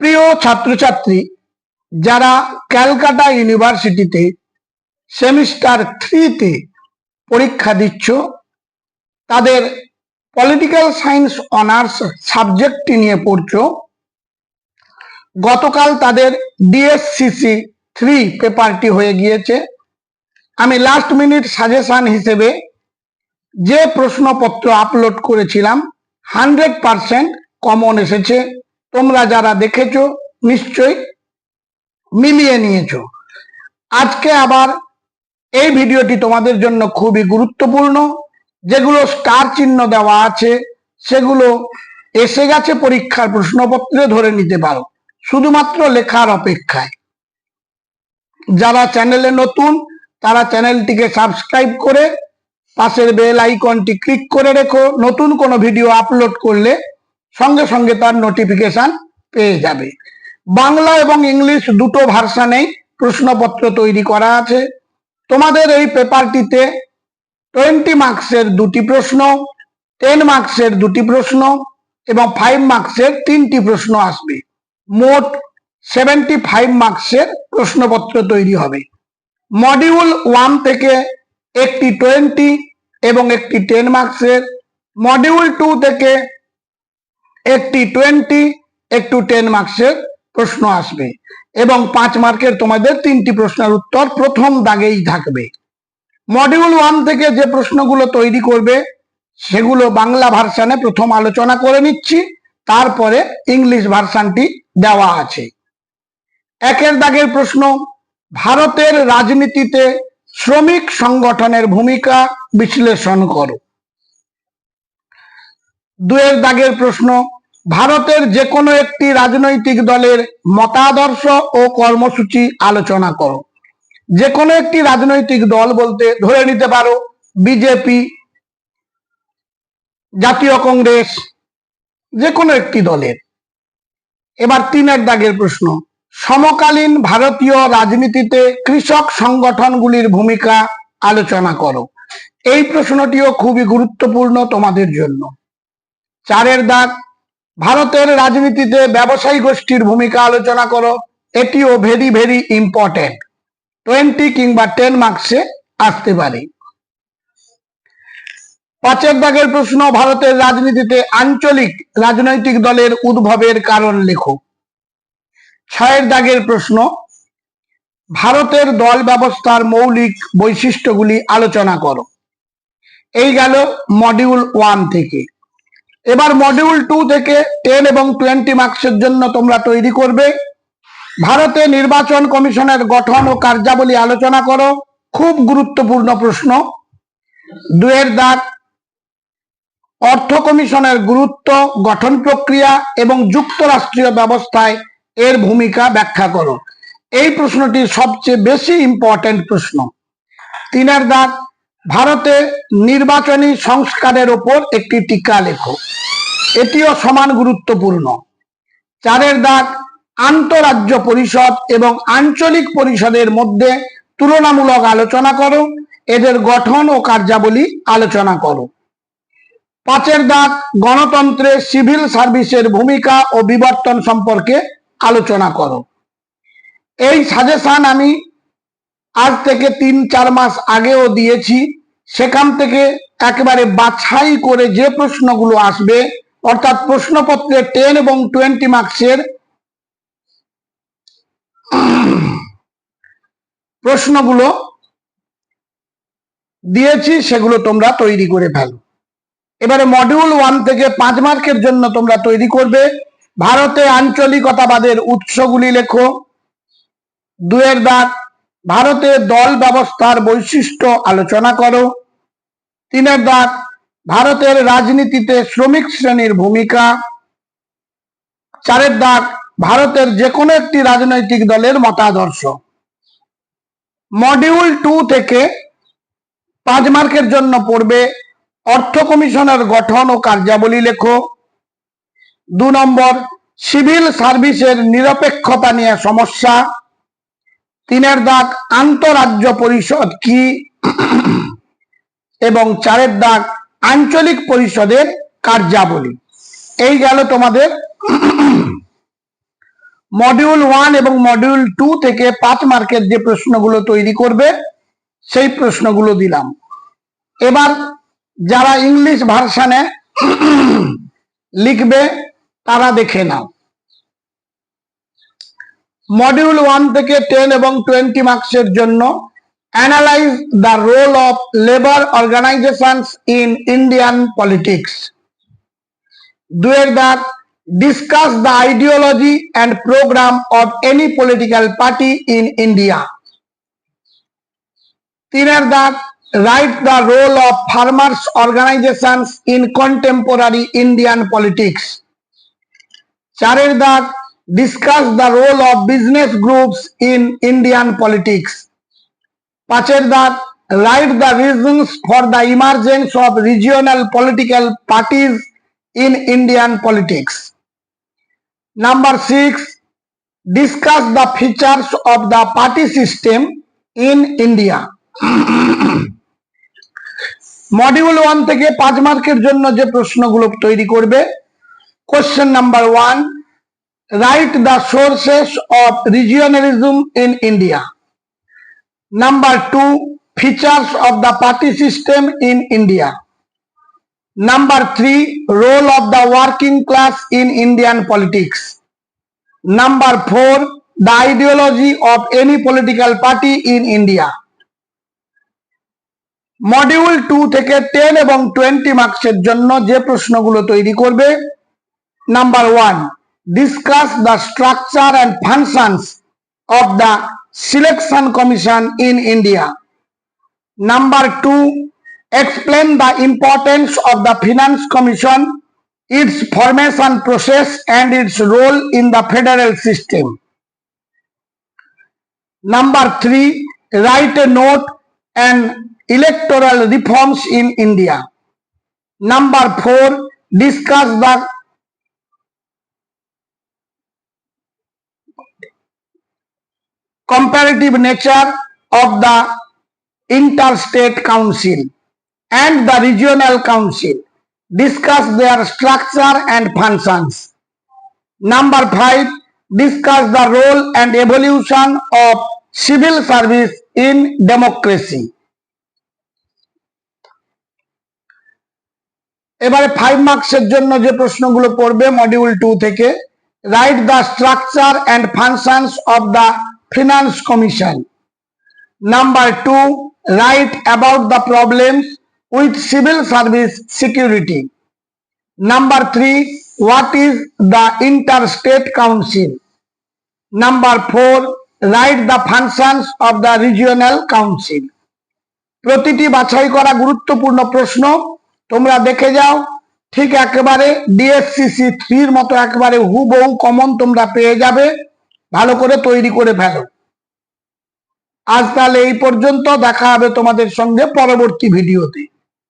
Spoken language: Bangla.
প্রিয় ছাত্রছাত্রী, যারা ক্যালকাটা ইউনিভার্সিটিতে সেমিস্টার 3-তে পরীক্ষা দিচ্ছ, তাদের পলিটিক্যাল সায়েন্স অনার্স সাবজেক্টটি নিয়ে পড়ছো, গতকাল তাদের ডিএসসিসি 3 পেপারটি হয়ে গিয়েছে। আমি লাস্ট মিনিট সাজেশন হিসেবে যে প্রশ্নপত্র আপলোড করেছিলাম 100% কমন এসেছে। তোমরা যারা দেখেছো নিশ্চয়ই মিলিয়ে নিয়েছো। আজকে আবার এই ভিডিওটি তোমাদের জন্য খুবই গুরুত্বপূর্ণ। যেগুলো স্টার চিহ্ন দেওয়া আছে সেগুলো এসে গেছে পরীক্ষার প্রশ্নপত্রে, ধরে নিতে পারো, শুধুমাত্র লেখার অপেক্ষায়। যারা চ্যানেলে নতুন তারা চ্যানেলটিকে সাবস্ক্রাইব করে পাশের বেল আইকনটি ক্লিক করে রেখো। নতুন কোনো ভিডিও আপলোড করলে সঙ্গে সঙ্গে তার নোটিফিকেশন পেয়ে যাবে। বাংলা এবং ইংলিশ দুটো ভার্সানেই প্রশ্নপত্র তৈরি করা আছে। তোমাদের এই পেপারটিতে 20 মার্কসের 2টি প্রশ্ন, 10 মার্কসের 2টি প্রশ্ন এবং 5 মার্কসের 3টি প্রশ্ন আসবে। মোট 75 মার্কসের প্রশ্নপত্র তৈরি হবে। মডিউল 1 থেকে একটি 20 এবং একটি 10 মার্কসের, মডিউল 2 থেকে একটি 20 একটু 10 মার্কসের প্রশ্ন আসবে এবং 5 মার্কের তোমাদের 3টি প্রশ্নের উত্তর প্রথম দাগেই থাকবে। মডিউল 1 থেকে যে প্রশ্নগুলো তৈরি করবে সেগুলো বাংলা ভার্সানে প্রথম আলোচনা করে নিচ্ছি, তারপরে ইংলিশ ভার্সানটি দেওয়া আছে। 1 দাগের প্রশ্ন, ভারতের রাজনীতিতে শ্রমিক সংগঠনের ভূমিকা বিশ্লেষণ করো। 2 দাগের প্রশ্ন, ভারতের যে কোনো একটি রাজনৈতিক দলের মতাদর্শ ও কর্মসূচি আলোচনা করো। যে কোনো একটি রাজনৈতিক দল বলতে ধরে নিতে পারো বিজেপি, জাতীয় কংগ্রেস, যে কোনো একটি দলের। এবার 3 দাগের প্রশ্ন, সমকালীন ভারতীয় রাজনীতিতে কৃষক সংগঠনগুলির ভূমিকা আলোচনা করো। এই প্রশ্নটিও খুবই গুরুত্বপূর্ণ তোমাদের জন্য। 4 দাগ, ভারতের রাজনীতিতে ব্যবসায়ী গোষ্ঠীর ভূমিকা আলোচনা করো। এটিও ভেরি ভেরি ইম্পর্টেন্ট, 20 কিংবা 10 মার্কসে আসতে পারে। 5 দাগের প্রশ্ন, ভারতের রাজনীতিতে আঞ্চলিক রাজনৈতিক দলের উদ্ভবের কারণ লেখো। 6 দাগের প্রশ্ন, ভারতের দল ব্যবস্থার মৌলিক বৈশিষ্ট্যগুলি আলোচনা করো। এই গেল মডিউল 1 থেকে। এবার মডিউল 2 থেকে 10 এবং 20 মার্কসের জন্য তোমরা তৈরি করবে। ভারতে নির্বাচন কমিশনের গঠন ও কার্যাবলী আলোচনা করো। খুব গুরুত্বপূর্ণ প্রশ্ন। 2 দাগ, অর্থ কমিশনের গুরুত্ব, গঠন প্রক্রিয়া এবং যুক্তরাষ্ট্রীয় ব্যবস্থায় এর ভূমিকা ব্যাখ্যা করো। এই প্রশ্নটি সবচেয়ে বেশি ইম্পর্টেন্ট প্রশ্ন। 3 দাগ, ভারতে নির্বাচনী সংস্কারের ওপর একটি টিকা লেখো। এটিও সমান গুরুত্বপূর্ণ। 4 দাগ, আন্তঃরাজ্য পরিষদ এবং আঞ্চলিক পরিষদের মধ্যে তুলনামূলক আলোচনা করো। এদের গঠন ও কার্যাবলী আলোচনা করো। 5 দাগ, গণতন্ত্রে সিভিল সার্ভিসের ভূমিকা ও বিবর্তন সম্পর্কে আলোচনা করো। এই সাজেশন আমি আজ থেকে 3-4 মাস আগেও দিয়েছি। সেখান থেকে একেবারে বাছাই করে যে প্রশ্নগুলো আসবে, অর্থাৎ প্রশ্নপত্রে 10 এবং 20 মার্কসের প্রশ্নগুলো দিয়েছি, সেগুলো তোমরা তৈরি করে ফেলো। এবারে মডিউল 1 থেকে 5 মার্কের জন্য তোমরা তৈরি করবে। ভারতে আঞ্চলিকতাবাদের উৎসগুলি লেখো। 2 দাগ, ভারতে দল ব্যবস্থার বৈশিষ্ট্য আলোচনা করো। 3 দাগ, ভারতের রাজনীতিতে শ্রমিক শ্রেণীর ভূমিকা। 4 দাগ, ভারতের যে কোনো একটি রাজনৈতিক দলের মতাদর্শ। মডিউল 2 থেকে 5 মার্কের জন্য পড়বে অর্থ কমিশনের গঠন ও কার্যাবলী লেখো। 2 নম্বর, সিভিল সার্ভিসের নিরপেক্ষতা নিয়ে সমস্যা। 3 দাগ, আন্তঃরাজ্য পরিষদ কি এবং 4 দাগ, আঞ্চলিক পরিষদের কার্যাবলী। এই গেল তোমাদের মডিউল 1 এবং মডিউল 2 থেকে 5 মার্কের যে প্রশ্নগুলো তৈরি করবে সেই প্রশ্নগুলো দিলাম। এবার যারা ইংলিশ ভার্সনে লিখবে তারা দেখে নাও। মডিউল 1 থেকে 10 এবং 20 মার্কসের জন্য analyse the role of labour organisations in Indian politics. 2 এর দাগ discuss the ideology and programme of any political party in India. 3 এর দাগ write the role of farmers organisations in contemporary Indian politics. 4 এর দাগ discuss the role of business groups in Indian politics. 5 এর দাগ write the reasons for the emergence of regional political parties in Indian politics. Number 6, discuss the features of the party system in India. Module 1 থেকে 5 মার্কের জন্য যে প্রশ্নগুলো তৈরি করবে, question number 1, write the sources of regionalism in India. Number 2, features of the party system in India. Number 3, role of the working class in Indian politics. Number 4, the ideology of any political party in India. Module 2 থেকে 10 এবং 20 মার্কসের জন্য যে প্রশ্নগুলো তৈরি করবে, number 1, discuss the structure and functions of the selection commission in India. Number 2, explain the importance of the Finance Commission, its formation process and its role in the federal system. Number 3, write a note on electoral reforms in India. Number 4, discuss the comparative nature of the interstate council and the regional council. Discuss their structure and functions. Number 5, discuss the role and evolution of civil service in democracy. এবারে 5 মার্কসের জন্য যে প্রশ্নগুলো পড়বে মডিউল 2 থেকে, write the structure and functions of the finance commission. Number 2, write about the problems with civil service security. Number 3, what is the interstate council? Number 4, write the functions of the regional council. প্রতিটি বাছাই করা গুরুত্বপূর্ণ প্রশ্ন তোমরা দেখে যাও, ঠিক একেবারে ডিএসসিসি 3 মতো একেবারে হুবহু কমন তোমরা পেয়ে যাবে। ভালো করে তৈরি করে ফেলো। আজ তাহলে এই পর্যন্ত, দেখা হবে তোমাদের সঙ্গে পরবর্তী ভিডিওতে।